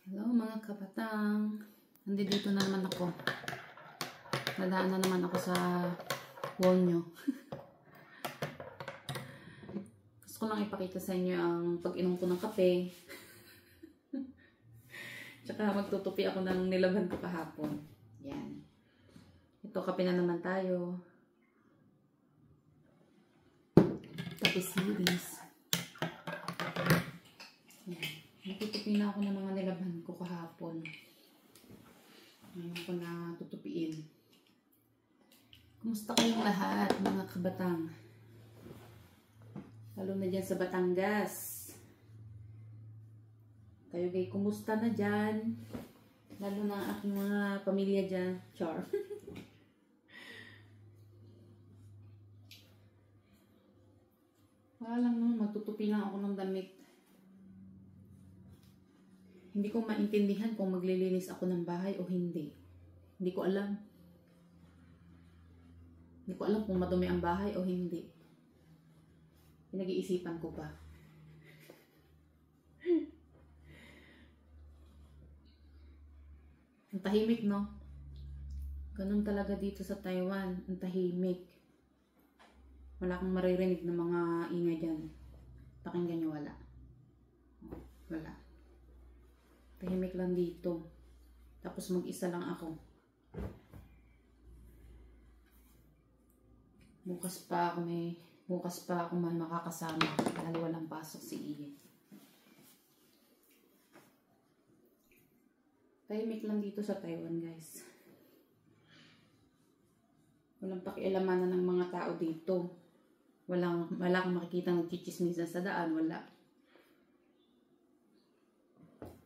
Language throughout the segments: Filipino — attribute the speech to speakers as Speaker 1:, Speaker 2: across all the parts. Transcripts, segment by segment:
Speaker 1: Hello mga kabatang. Nandito na naman ako. Nadaan na naman ako sa wall nyo. Gusto ko lang ipakita sa inyo ang pag-inom ko ng kape. Tsaka magtutupi ako ng nilabhan ko kahapon. Yan. Ito, kape na naman tayo. Kape series. Yan. Natutupi na ako ng mga nilabhan ko kahapon. Ngayon ko na tutupiin. Kumusta kayong lahat, mga kabatang? Lalo na dyan sa Batangas. Kayo gay, kumusta na dyan? Lalo na ang aking mga pamilya dyan. Char. Wala lang naman, magtutupi lang ako ng damit. Hindi ko maintindihan kung maglilinis ako ng bahay o hindi. Hindi ko alam. Hindi ko alam kung madumi ang bahay o hindi. Pinag-iisipan ko pa. Ang tahimik, no? Ganun talaga dito sa Taiwan. Ang tahimik. Wala kang maririnig ng mga ingay dyan. Pakinggan nyo, wala. Wala. Tahimik lang dito. Tapos mag-isa lang ako. Bukas pa ako man makakasama. Dahil walang pasok si Ian. Tahimik lang dito sa Taiwan, guys. Walang pakialamanan ng mga tao dito. Wala kang makikita ng chichismisan sa daan. Wala.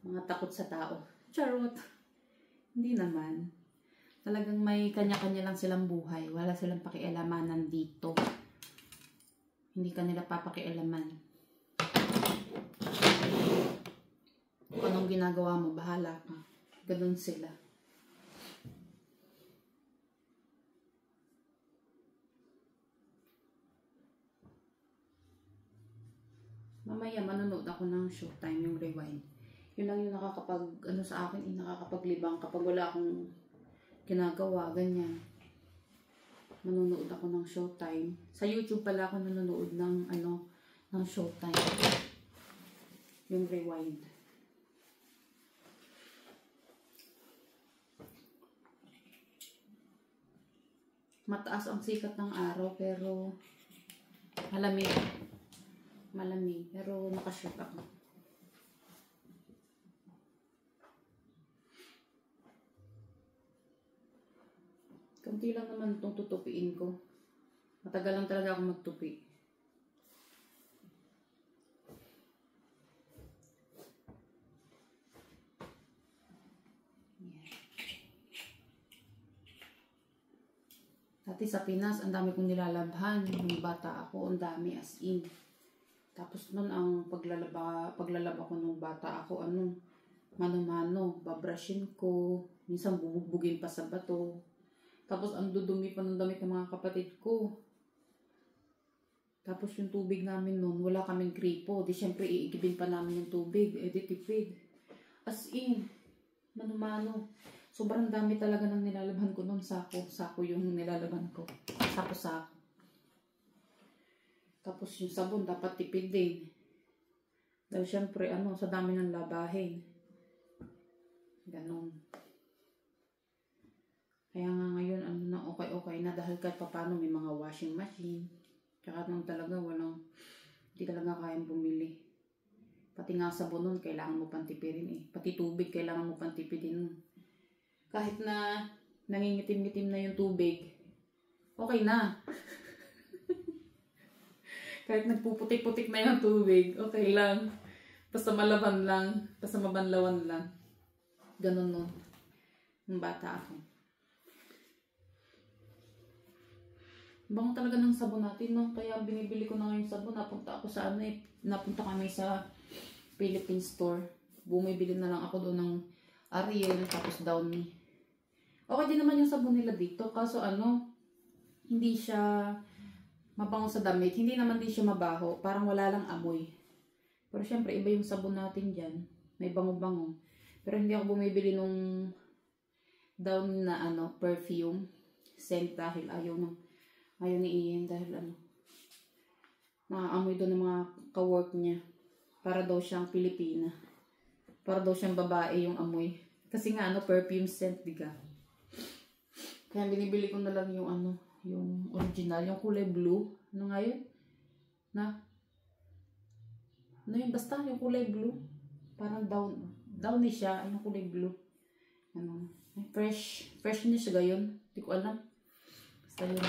Speaker 1: Mga takot sa tao. Charot. Hindi naman. Talagang may kanya-kanya lang silang buhay. Wala silang pakialamanan dito. Hindi ka nila papakialaman. Kung anong ginagawa mo, bahala ka. Ganun sila. Mamaya manonood ako ng Showtime, yung Rewind. Yun lang yung sa akin, nakakapaglibang kapag wala akong ginagawa, ganyan. Manonood ako ng Showtime. Sa YouTube pala ako nanonood ng Showtime. Yung Rewind. Mataas ang sikat ng araw, pero malamig. Malamig, pero nakashoot ako. Kunti lang naman itong tutupiin ko. Matagal lang talaga ako magtupi. Yeah. Dati sa Pinas, ang dami kong nilalabhan. Nung bata ako, ang dami as in. Tapos nun, ang paglalaba ko nung bata ako, mano-mano, babrushin ko. Minsan bubugin pa sa bato. Tapos ang dudumi pa ng damit ng mga kapatid ko. Tapos yung tubig namin noon, wala kaming gripo. Di syempre iigibin pa namin yung tubig. Eh di tipid. As in, mano-mano. Sobrang dami talaga ng nilalabhan ko noon. Sako yung nilalabhan ko. Sako-sako. Tapos yung sabon, dapat tipid din. Dahil syempre, sa dami ng labahin. Ganon. Kaya nga ngayon, okay na dahil kahit paano may mga washing machine. Tsaka nung talaga hindi talaga kayang bumili. Pati nga sabon nun, kailangan mo pang tipirin eh. Pati tubig, kailangan mo pang tipidin nun. Kahit na nangingitim-ngitim na yung tubig, okay na. Kahit nagpuputik-putik na yung tubig, okay lang. Basta malaban lang, basta mabanlawan lang. Ganon nun. Nung bata ako. Bango talaga ng sabon natin, no? Kaya binibili ko na ngayon sabon. Napunta kami sa Philippine store. Bumibili na lang ako doon ng Ariel, tapos Downy. Okay din naman yung sabon nila dito. Kaso hindi siya mabango sa damit. Hindi naman din siya mabaho. Parang wala lang amoy. Pero syempre, iba yung sabon natin dyan. May bango-bango. Pero hindi ako bumibili nung down na ano, perfume scent dahil ayaw ni Ian dahil ano, naaamoy doon ng mga ka-work niya. Para daw siyang Pilipina. Para daw siyang babae yung amoy. Kasi nga ano, perfume scent, diga. Kaya binibili ko na lang yung ano, yung original, yung kulay blue. Ano nga yun? Ano yun? Basta yung kulay blue. Parang downy siya. Yung kulay blue. Ano, fresh niya siya gayon. Hindi ko alam. Basta yun.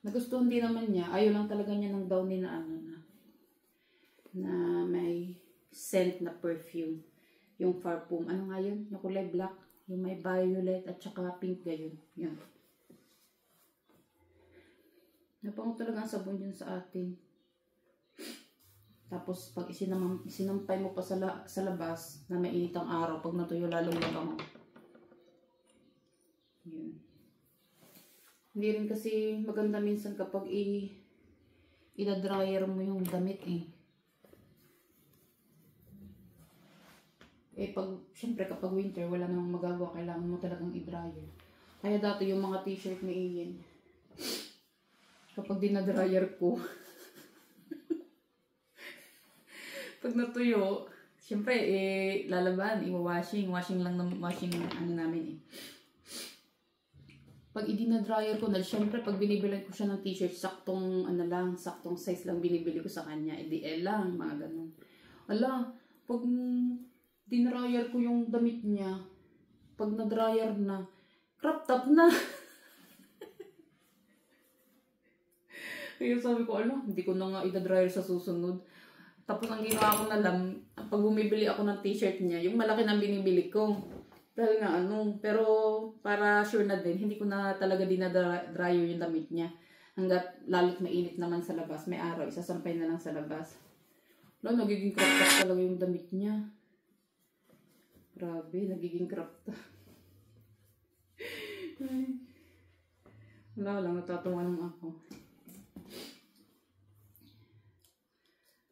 Speaker 1: Nagustuhan din naman niya. Ayaw lang talaga niya ng downy na ano na may scent na perfume. Yung parfum. Ano nga yun? Yung kulay black. Yung may violet at saka pink gayon. Yan. Napango talaga ang sabon yun sa atin. Tapos pag isinampay mo pa sa labas na mainit ang araw, pag natuyo lalong mabango. Yun. Hindi rin kasi maganda minsan kapag ina-dryer mo yung damit eh. Syempre kapag winter, wala namang magagawa. Kailangan mo talagang i-dryer. Kaya dati yung mga t-shirt ni Ian, kapag dinadryer ko, pag natuyo, syempre, lalaban, washing lang ng washing ano namin eh. Pag i-dinadryer ko na, syempre, pag binibilan ko siya ng t-shirt, saktong size lang binibili ko sa kanya, DL lang, mga ganun. Pag dinryer ko yung damit niya, pag na-dryer na, crop top na. Kaya sabi ko, hindi ko na nga i-dryer sa susunod. Tapos ang ginawa ko na lang, pag bumibili ako ng t-shirt niya, yung malaki na binibili ko. Dahil nga pero para sure na din, hindi ko na talaga dinadryer yung damit niya. Hanggat lalo't mainit naman sa labas, may araw, isasampay na lang sa labas. Nagiging crop top talaga yung damit niya. Grabe, nagiging crop top. Wala lang, natatawa lang ako.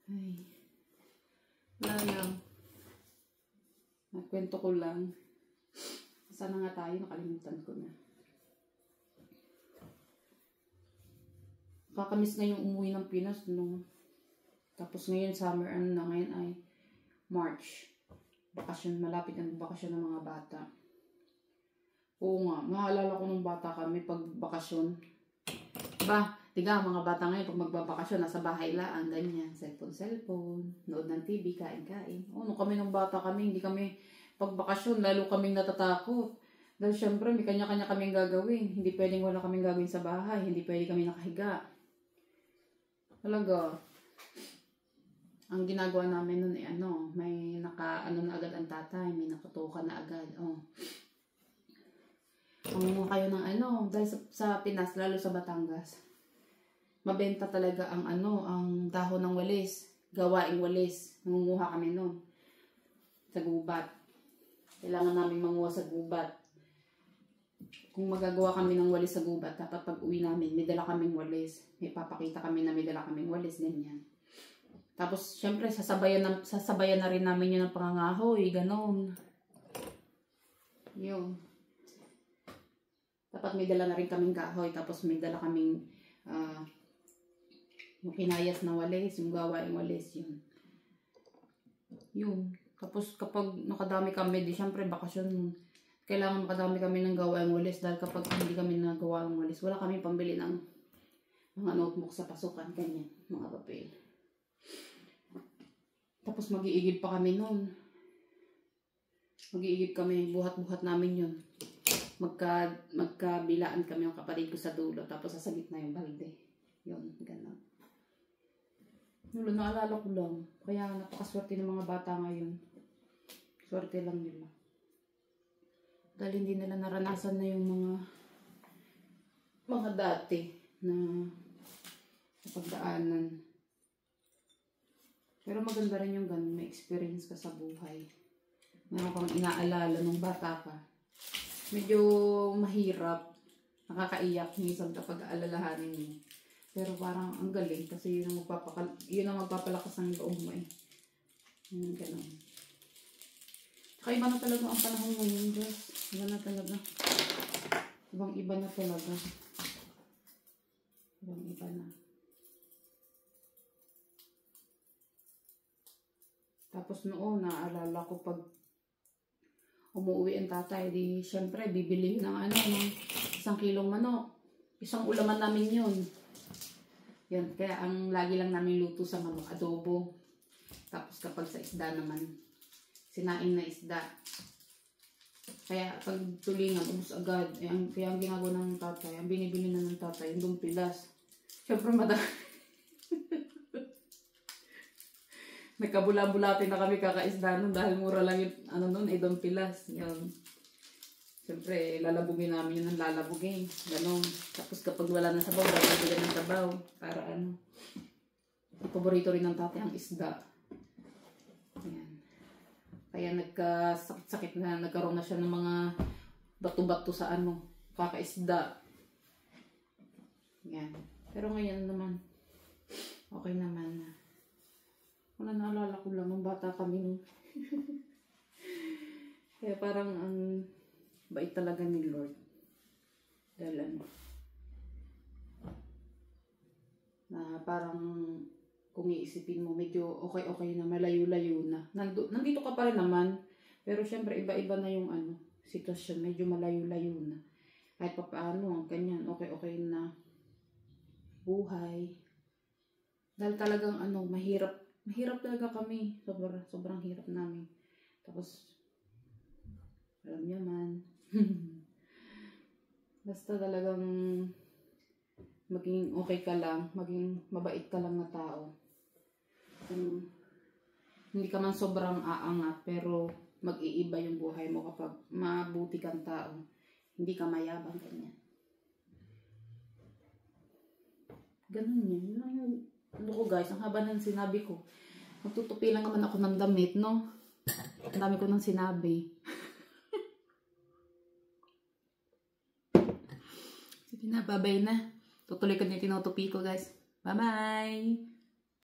Speaker 1: Ay. Wala lang. Nagkwento ko lang. Sana nga tayo, nakalimutan ko na. Kakamiss na yung umuwi ng Pinas, no? Tapos ngayon, summer, ngayon ay March. Bakasyon, malapit ang bakasyon ng mga bata. Oo nga, naalala ko nung bata kami pag bakasyon. Tiga, mga bata ngayon pag magbabakasyon, nasa bahay lang, ganyan, cellphone, nood ng TV, kain. Nung kami nung bata kami, hindi kami pag bakasyon, lalo kaming natatakot. Dahil syempre, may kanya-kanya kaming gagawin. Hindi pwedeng wala kaming gagawin sa bahay, hindi pwede kami nakahiga. Talaga. Ang ginagawa namin nun may na agad ang tatay, may nakatukan na agad. Kung kayo ng dahil sa Pinas, lalo sa Batangas, mabenta talaga ang ang dahon ng walis, gawaing walis. Nangunguha kami nun sa gubat. Kailangan namin manguha sa gubat. Kung magagawa kami ng walis sa gubat, dapat pag uwi namin, may dala kaming walis. May papakita kami na may dala kaming walis, ganyan. Tapos, syempre, sasabayan na rin namin yun ng pangangahoy, ganon. Yun. Dapat may dala na rin kaming kahoy, tapos may dala kaming yung kinayas na walis, yung gawaing walis, yun. Yun. Tapos, kapag nakadami kami, syempre, bakasyon, kailangan makadami kami ng gawaing walis, dahil kapag hindi kami nagawa ng walis, wala kami pambili ng mga notebook sa pasukan, ganyan, mga papel. Tapos mag-iigib pa kami noon. Mag-iigib kami, buhat-buhat namin yun. Magkabilaan kami yung kapatid ko sa dulo, tapos sa gitna yung balde. Yun, gano'n. Naalala ko lang. Kaya napakaswerte ng mga bata ngayon. Swerte lang nila. Dahil hindi nila naranasan na yung mga dati na pagdaanan. Pero maganda rin yung ganun, may experience ka sa buhay. Meron kang inaalala nung bata ka. Medyo mahirap, nakakaiyak minsan kapag aalalahanin mo. Pero parang ang galing kasi yun ang magpapalakas ng loob mo eh. Ganun. Kakaiba na talaga ang panahon ngayon, Diyos. Iba na talaga. Ibang iba na talaga. Ibang iba na. Tapos noon, naalala ko pag umuwi ang tatay, di syempre bibili ng ng 1 kilong manok. Isang ulaman namin yun. Yan, kaya ang lagi lang namin luto sa manok, adobo. Tapos kapag sa isda naman, sinaing na isda. Kaya pag tulingan, ubus agad. Kaya ang ginagawa ng tatay, ang binibili na ng tatay, yung dumpilas. Siyempre madami. Nagkabula-bulatin na kami kakaisda nun dahil mura lang yung nun, dumpilas. Yan. Siyempre, lalabugin namin yun ng lalabugin. Ganon. Tapos kapag wala na sabaw, dagdagan ng sabaw. Para paborito rin ng tatay ang isda. Ayan. Kaya nagkasakit-sakit na, nagkaroon na siya ng mga bato-bato sa kakaisda. Ayan. Pero ngayon naman, okay naman na. Wala, naalala ko lang nung bata kami nun. Kaya parang ang bait talaga ni Lord. Dahil na parang kung iisipin mo, medyo okay na, malayo-layo na. Nandito ka pa rin naman, pero syempre iba-iba na yung sitwasyon, medyo malayo-layo na. Kahit pa paano, ganyan, okay na buhay. Dahil talagang mahirap talaga kami. Sobrang hirap namin. Tapos, alam niyo man, basta talagang maging okay ka lang, maging mabait ka lang na tao. Hindi ka man sobrang aangat, pero mag-iiba yung buhay mo kapag mabuti kang tao. Hindi ka mayabang, ganyan. Ganun yan. Yun lang yung ko guys, ang haba ng sinabi ko. Magtutupi lang naman ako ng damit, no? Ang dami ko nang sinabi. Sige na, bye-bye na. Tutuloy ko na yung tinutupi ko, guys. Bye-bye!